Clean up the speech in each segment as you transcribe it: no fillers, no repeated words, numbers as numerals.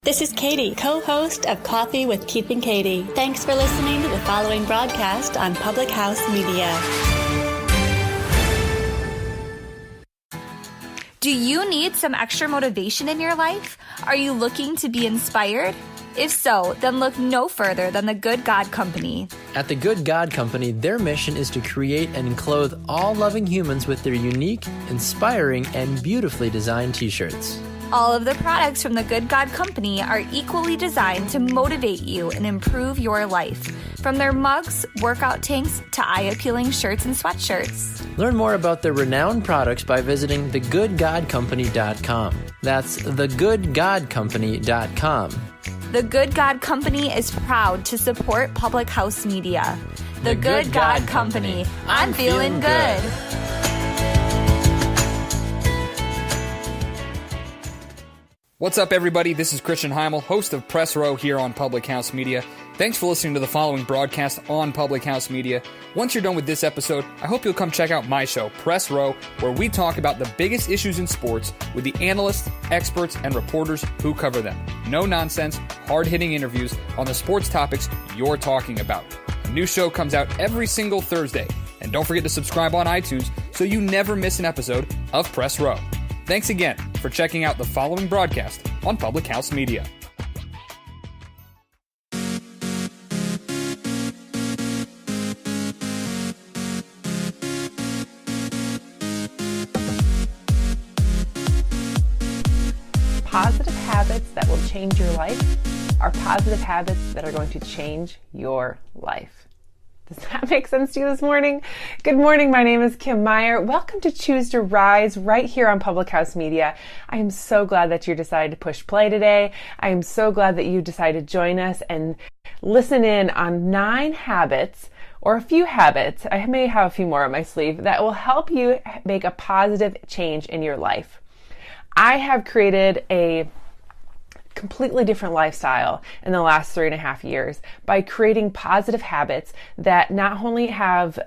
This is Katie, co-host of Coffee with Keith and Katie. Thanks for listening to the following broadcast on Public House Media. Do you need some extra motivation in your life? Are you looking to be inspired? If so, then look no further than the Good God Company. At the Good God Company, their mission is to create and clothe all loving humans with their unique, inspiring, and beautifully designed t-shirts. All of the products from the Good God Company are equally designed to motivate you and improve your life. From their mugs, workout tanks, to eye-appealing shirts and sweatshirts. Learn more about their renowned products by visiting thegoodgodcompany.com. That's thegoodgodcompany.com. The Good God Company is proud to support Public House Media. The Good God Company. I'm feeling good. What's up, everybody? This is Christian Heimel, host of Press Row here on Public House Media. Thanks for listening to the following broadcast on Public House Media. Once you're done with this episode, I hope you'll come check out my show, Press Row, where we talk about the biggest issues in sports with the analysts, experts, and reporters who cover them. No nonsense, hard-hitting interviews on the sports topics you're talking about. A new show comes out every single Thursday. And don't forget to subscribe on iTunes so you never miss an episode of Press Row. Thanks again for checking out the following broadcast on Public House Media. Positive habits that will change your life are positive habits that are going to change your life. Does that make sense to you this morning? Good morning. My name is Kim Meyer. Welcome to Choose to Rise right here on Public House Media. I am so glad that you decided to push play today. I am so glad that you decided to join us and listen in on 9 habits or a few habits. I may have a few more on my sleeve that will help you make a positive change in your life. I have created a completely different lifestyle in the last 3.5 years by creating positive habits that not only have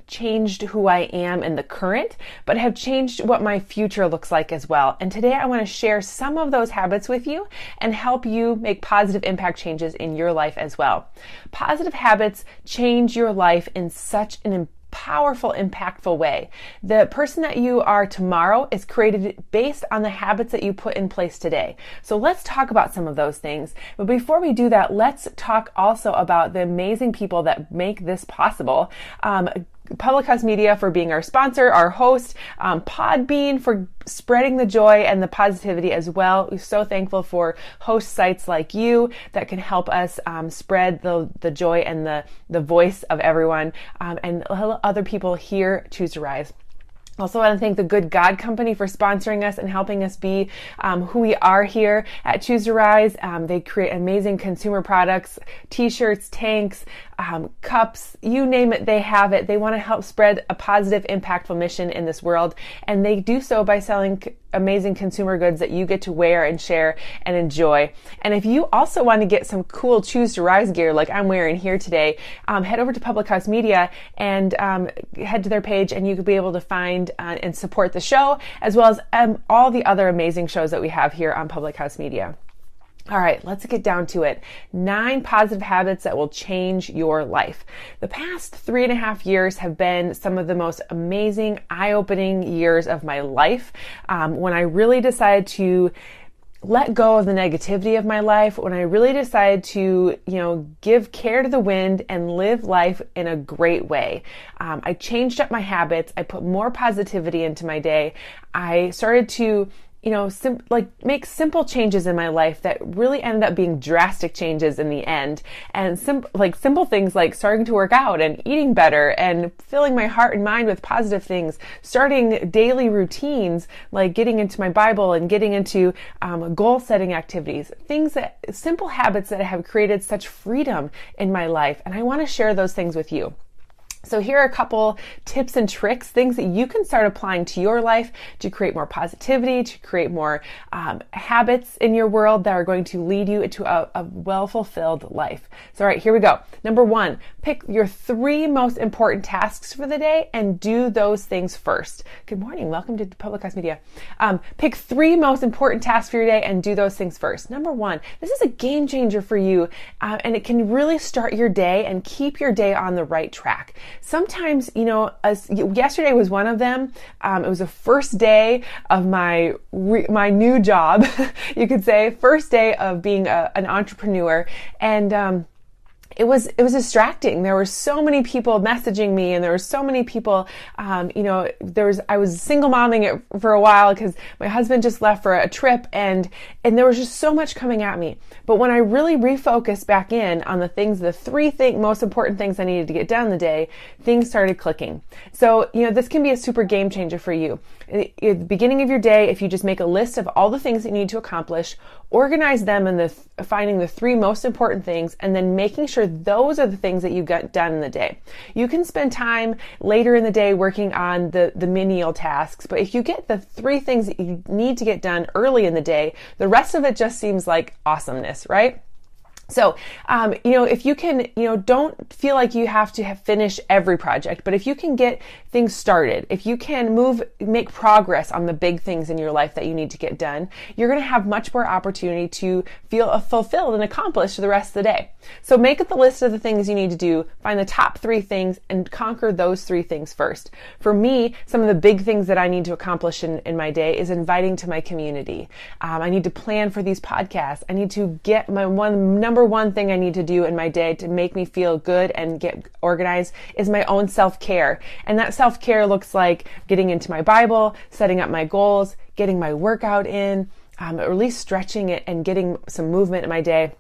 changed who I am in the current, but have changed what my future looks like as well. And today I want to share some of those habits with you and help you make positive impact changes in your life as well. Positive habits change your life in such an powerful, impactful way. The person that you are tomorrow is created based on the habits that you put in place today. So let's talk about some of those things. But before we do that, let's talk also about the amazing people that make this possible. Public House Media for being our sponsor, our host, Podbean for spreading the joy and the positivity as well. We're so thankful for host sites like you that can help us spread the joy and the voice of everyone, and other people here Choose to Rise. Also want to thank the Good God Company for sponsoring us and helping us be who we are here at Choose to Rise. They create amazing consumer products, t-shirts, tanks, cups, you name it, they have it. They want to help spread a positive, impactful mission in this world. And they do so by selling amazing consumer goods that you get to wear and share and enjoy. And if you also want to get some cool Choose to Rise gear like I'm wearing here today, head over to Public House Media and head to their page, and you could be able to find and support the show as well as all the other amazing shows that we have here on Public House Media. All right, let's get down to it. 9 positive habits that will change your life. The past 3.5 years have been some of the most amazing, eye-opening years of my life. When I really decided to let go of the negativity of my life, when I really decided to, give care to the wind and live life in a great way. I changed up my habits. I put more positivity into my day. I started to make simple changes in my life that really ended up being drastic changes in the end. And simple things like starting to work out and eating better and filling my heart and mind with positive things, starting daily routines like getting into my Bible and getting into goal setting activities, simple habits that have created such freedom in my life. And I want to share those things with you. So here are a couple tips and tricks, things that you can start applying to your life to create more positivity, to create more habits in your world that are going to lead you into a well-fulfilled life. So all right, here we go. Number 1, pick your 3 most important tasks for the day and do those things first. Good morning. Welcome to Public House Media. Pick 3 most important tasks for your day and do those things first. Number 1, this is a game changer for you, and it can really start your day and keep your day on the right track. Sometimes, yesterday was one of them. It was the first day of my new job, you could say, first day of being an entrepreneur, and it was distracting. There were so many people messaging me, and there were so many people, I was single momming it for a while because my husband just left for a trip, and there was just so much coming at me. But when I really refocused back in on the 3 most important things I needed to get done in the day, things started clicking. So, this can be a super game changer for you. At the beginning of your day, if you just make a list of all the things that you need to accomplish, organize them in finding the 3 most important things, and then making sure those are the things that you got done in the day. You can spend time later in the day working on the menial tasks, but if you get the 3 things that you need to get done early in the day, the rest of it just seems like awesomeness, right? So, if you can, don't feel like you have to finish every project, but if you can get things started, if you can make progress on the big things in your life that you need to get done, you're going to have much more opportunity to feel fulfilled and accomplished the rest of the day. So make the list of the things you need to do, find the top 3 things, and conquer those 3 things first. For me, some of the big things that I need to accomplish in my day is inviting to my community. I need to plan for these podcasts. I need to get my number one thing I need to do in my day to make me feel good and get organized is my own self-care. And that self-care looks like getting into my Bible, setting up my goals, getting my workout in, or at least stretching it and getting some movement in my day.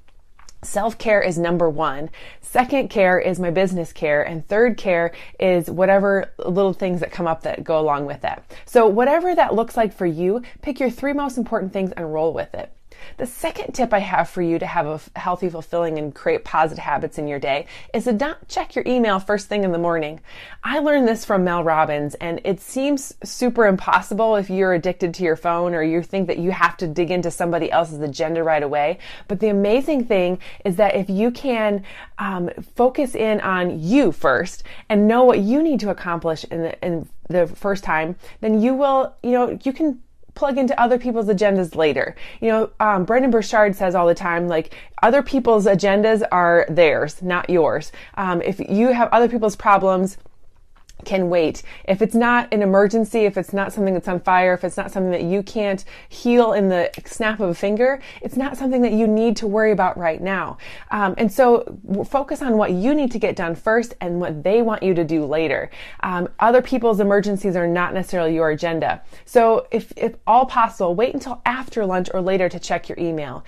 Self-care is number 1. Second care is my business care. And third care is whatever little things that come up that go along with that. So whatever that looks like for you, pick your 3 most important things and roll with it. The second tip I have for you to have a healthy, fulfilling, and create positive habits in your day is to not check your email first thing in the morning. I learned this from Mel Robbins, and it seems super impossible if you're addicted to your phone or you think that you have to dig into somebody else's agenda right away. But the amazing thing is that if you can focus in on you first and know what you need to accomplish in the first time, then you will, you can plug into other people's agendas later. Brendon Burchard says all the time, other people's agendas are theirs, not yours. If you have other people's problems, can wait. If it's not an emergency, if it's not something that's on fire, if it's not something that you can't heal in the snap of a finger, it's not something that you need to worry about right now. And so focus on what you need to get done first and what they want you to do later. Other people's emergencies are not necessarily your agenda. So if all possible, wait until after lunch or later to check your email.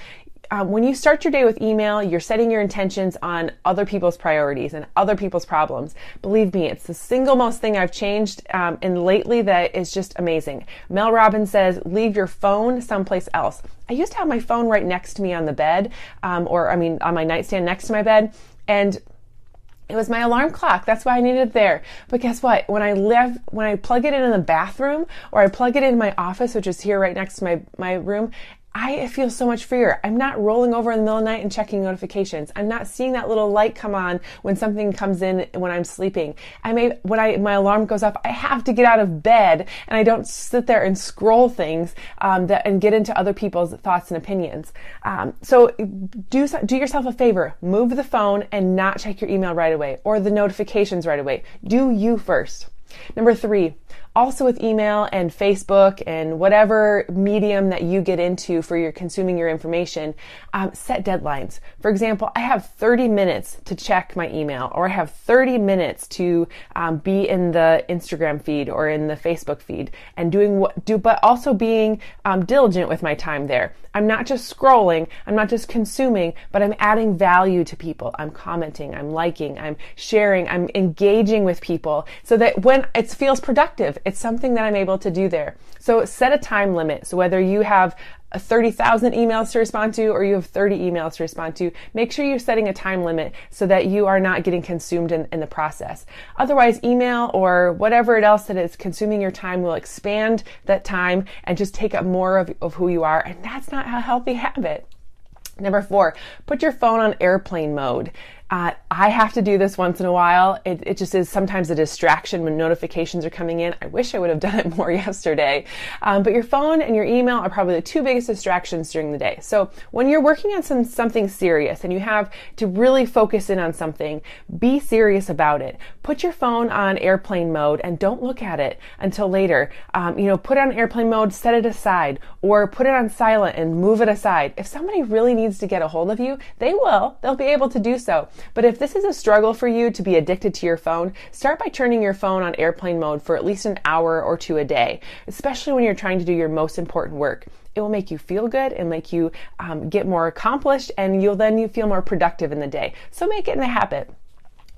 When you start your day with email, you're setting your intentions on other people's priorities and other people's problems. Believe me, it's the single most thing I've changed in lately that is just amazing. Mel Robbins says, leave your phone someplace else. I used to have my phone right next to me on the bed, on my nightstand next to my bed, and it was my alarm clock. That's why I needed it there. But guess what? When I plug it in the bathroom or I plug it in my office, which is here right next to my room, I feel so much freer. I'm not rolling over in the middle of the night and checking notifications. I'm not seeing that little light come on when something comes in when I'm sleeping. When my alarm goes off, I have to get out of bed and I don't sit there and scroll things and get into other people's thoughts and opinions. So do yourself a favor. Move the phone and not check your email right away or the notifications right away. Do you first. Number 3, also with email and Facebook and whatever medium that you get into for your consuming your information, set deadlines. For example, I have 30 minutes to check my email, or I have 30 minutes to be in the Instagram feed or in the Facebook feed and but also being diligent with my time there. I'm not just scrolling, I'm not just consuming, but I'm adding value to people. I'm commenting, I'm liking, I'm sharing, I'm engaging with people so that when it feels productive, It's something that I'm able to do there. So set a time limit. So whether you have 30,000 emails to respond to or you have 30 emails to respond to, make sure you're setting a time limit so that you are not getting consumed in the process. Otherwise, email or whatever else that is consuming your time will expand that time and just take up more of who you are. And that's not a healthy habit. Number 4, put your phone on airplane mode. I have to do this once in a while. It just is sometimes a distraction when notifications are coming in. I wish I would have done it more yesterday. But your phone and your email are probably the 2 biggest distractions during the day. So when you're working on something serious and you have to really focus in on something, be serious about it. Put your phone on airplane mode and don't look at it until later. Put it on airplane mode, set it aside, or put it on silent and move it aside. If somebody really needs to get a hold of you, they'll be able to do so. But if this is a struggle for you to be addicted to your phone, start by turning your phone on airplane mode for at least an hour or 2 a day, especially when you're trying to do your most important work. It will make you feel good and make you get more accomplished, and you feel more productive in the day. So make it a habit.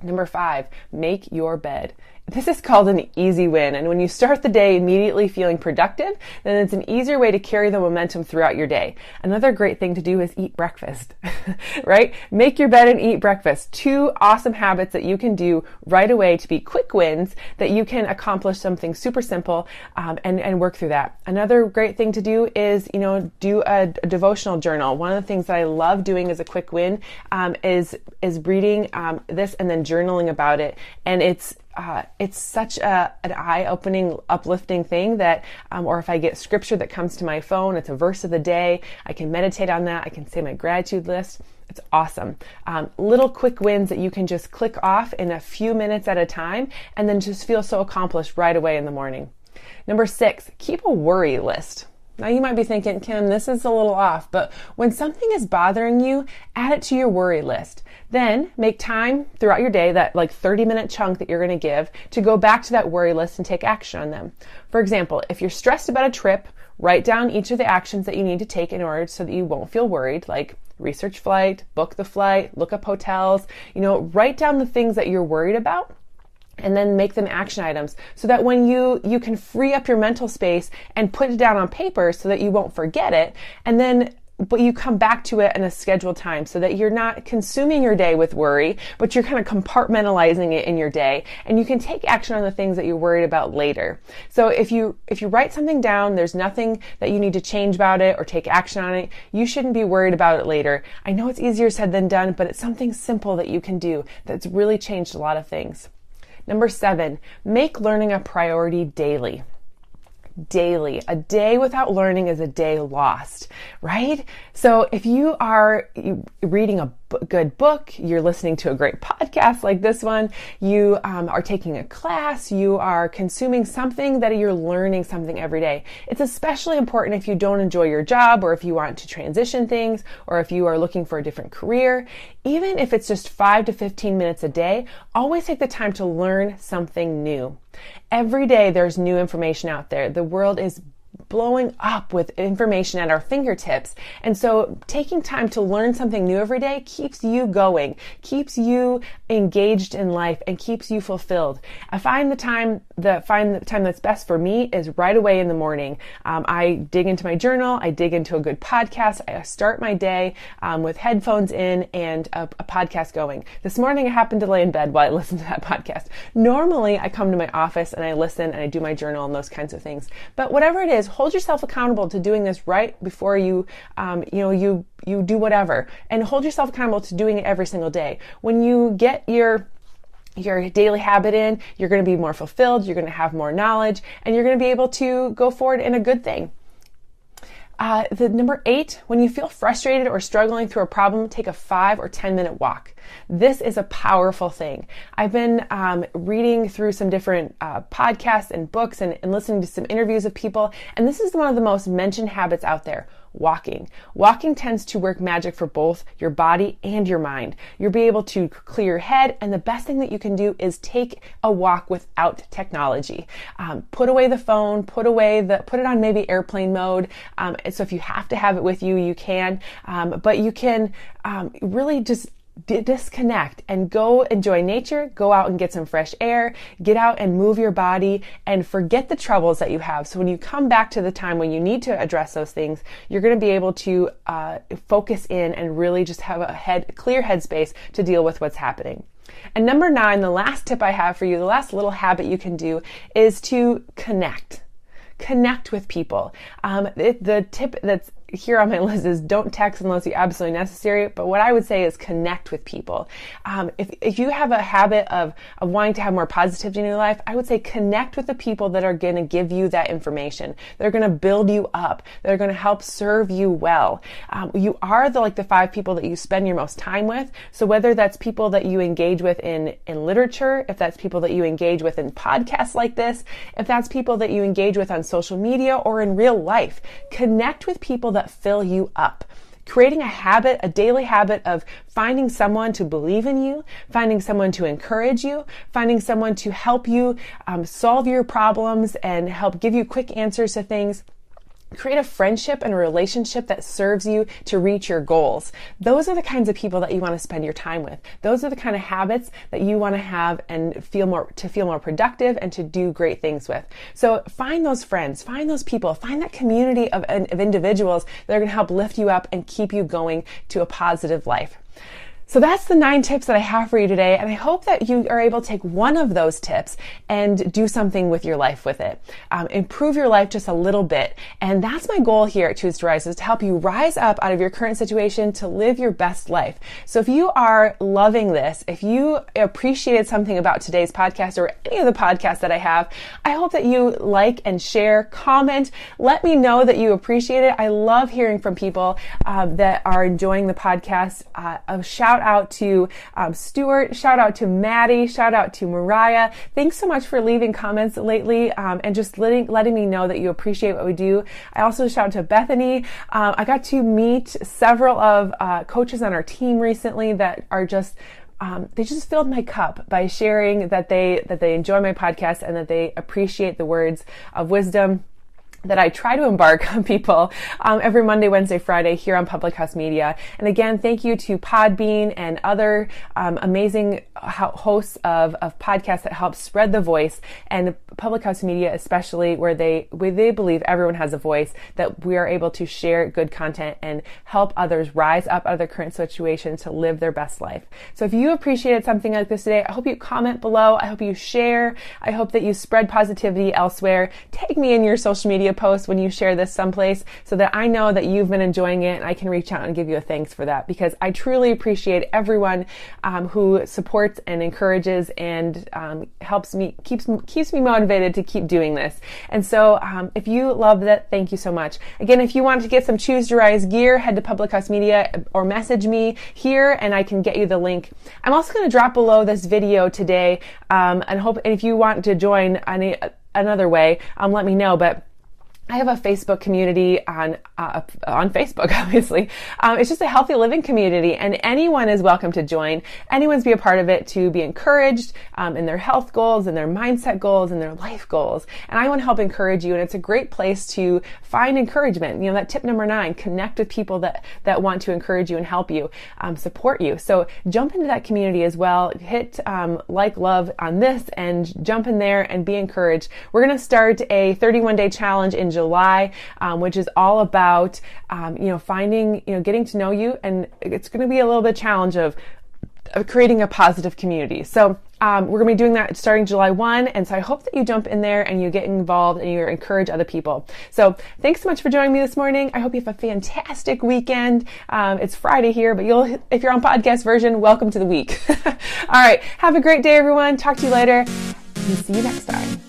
Number 5, make your bed. This is called an easy win. And when you start the day immediately feeling productive, then it's an easier way to carry the momentum throughout your day. Another great thing to do is eat breakfast, right? Make your bed and eat breakfast. 2 awesome habits that you can do right away to be quick wins that you can accomplish something super simple and work through that. Another great thing to do is, do a devotional journal. One of the things that I love doing as a quick win is reading this and then journaling about it. And it's such an eye-opening, uplifting thing that, or if I get scripture that comes to my phone, it's a verse of the day, I can meditate on that, I can say my gratitude list. It's awesome. Little quick wins that you can just click off in a few minutes at a time and then just feel so accomplished right away in the morning. Number 6, keep a worry list. Now you might be thinking, Kim, this is a little off, but when something is bothering you, add it to your worry list. Then make time throughout your day, that 30-minute chunk that you're going to give, to go back to that worry list and take action on them. For example, if you're stressed about a trip, write down each of the actions that you need to take in order so that you won't feel worried, like research flight, book the flight, look up hotels, write down the things that you're worried about. And then make them action items so that when you can free up your mental space and put it down on paper so that you won't forget it. But you come back to it in a scheduled time so that you're not consuming your day with worry, but you're kind of compartmentalizing it in your day, and you can take action on the things that you're worried about later. So if you write something down, there's nothing that you need to change about it or take action on it. You shouldn't be worried about it later. I know it's easier said than done, but it's something simple that you can do that's really changed a lot of things. Number 7, make learning a priority daily. Daily. A day without learning is a day lost, right? So if you are reading a good book, you're listening to a great podcast like this one, you are taking a class, you are consuming something that you're learning something every day. It's especially important if you don't enjoy your job, or if you want to transition things, or if you are looking for a different career. Even if it's just 5 to 15 minutes a day, always take the time to learn something new. Every day there's new information out there. The world is blowing up with information at our fingertips. And so taking time to learn something new every day keeps you going, keeps you engaged in life, and keeps you fulfilled. I find the time that's best for me is right away in the morning. I dig into my journal, I dig into a good podcast, I start my day with headphones in and a podcast going. This morning I happened to lay in bed while I listened to that podcast. Normally I come to my office and I listen and I do my journal and those kinds of things. But whatever it is, hold yourself accountable to doing this right before you do whatever, and hold yourself accountable to doing it every single day. When you get your daily habit in, you're going to be more fulfilled, you're going to have more knowledge, and you're going to be able to go forward in a good thing. The number 8, when you feel frustrated or struggling through a problem, take a 5 or 10 minute walk. This is a powerful thing. I've been reading through some different podcasts and books and listening to some interviews of people, and this is one of the most mentioned habits out there. Walking. Walking tends to work magic for both your body and your mind. You'll be able to clear your head, and the best thing that you can do is take a walk without technology. Put away the phone, put it on maybe airplane mode. So if you have to have it with you, you can. But you can really just disconnect and go enjoy nature, go out and get some fresh air, get out and move your body and forget the troubles that you have. So when you come back to the time when you need to address those things, you're going to be able to focus in and really just have a clear headspace to deal with what's happening. And number 9, the last tip I have for you, the last little habit you can do is to connect. Connect with people. The tip that's here on my list is don't text unless you're absolutely necessary. But what I would say is connect with people. If you have a habit of wanting to have more positivity in your life, I would say connect with the people that are going to give you that information. They're going to build you up. They're going to help serve you well. You are the 5 people that you spend your most time with. So whether that's people that you engage with in literature, if that's people that you engage with in podcasts like this, if that's people that you engage with on social media or in real life, connect with people that fill you up. Creating a daily habit of finding someone to believe in you, finding someone to encourage you, finding someone to help you solve your problems and help give you quick answers to things. Create a friendship and a relationship that serves you to reach your goals. Those are the kinds of people that you want to spend your time with. Those are the kind of habits that you want to have and feel more productive and to do great things with. So find those friends, find those people, find that community of individuals that are going to help lift you up and keep you going to a positive life. So that's the 9 tips that I have for you today, and I hope that you are able to take one of those tips and do something with your life with it. Improve your life just a little bit, and that's my goal here at Choose to Rise, is to help you rise up out of your current situation to live your best life. So if you are loving this, if you appreciated something about today's podcast or any of the podcasts that I have, I hope that you like and share, comment, let me know that you appreciate it. I love hearing from people that are enjoying the podcast. A shout out to Stuart, shout out to Maddie, shout out to Mariah. Thanks so much for leaving comments lately and just letting me know that you appreciate what we do. I also shout out to Bethany. I got to meet several of coaches on our team recently that are just they just filled my cup by sharing that they enjoy my podcast and that they appreciate the words of wisdom that I try to embark on people every Monday, Wednesday, Friday here on Public House Media. And again, thank you to Podbean and other amazing hosts of podcasts that help spread the voice, and Public House Media especially, where they believe everyone has a voice, that we are able to share good content and help others rise up out of their current situation to live their best life. So if you appreciated something like this today, I hope you comment below. I hope you share. I hope that you spread positivity elsewhere. Tag me in your social media post when you share this someplace so that I know that you've been enjoying it and I can reach out and give you a thanks for that, because I truly appreciate everyone who supports and encourages and helps me, keeps me motivated to keep doing this. And so if you love that, thank you so much. Again, if you want to get some Choose to Rise gear, head to Public House Media or message me here and I can get you the link. I'm also going to drop below this video today and if you want to join another way, let me know. But I have a Facebook community on Facebook, obviously. It's just a healthy living community, and anyone is welcome to join. Anyone's be a part of it to be encouraged in their health goals and their mindset goals and their life goals. And I want to help encourage you, and it's a great place to find encouragement. You know, that tip number 9, connect with people that want to encourage you and help you, support you. So jump into that community as well. Hit love on this and jump in there and be encouraged. We're going to start a 31-day challenge in July, which is all about, finding, getting to know you. And it's going to be a little bit challenge of creating a positive community. So we're going to be doing that starting July 1. And so I hope that you jump in there and you get involved and you encourage other people. So thanks so much for joining me this morning. I hope you have a fantastic weekend. It's Friday here, but if you're on podcast version, welcome to the week. All right. Have a great day, everyone. Talk to you later. And see you next time.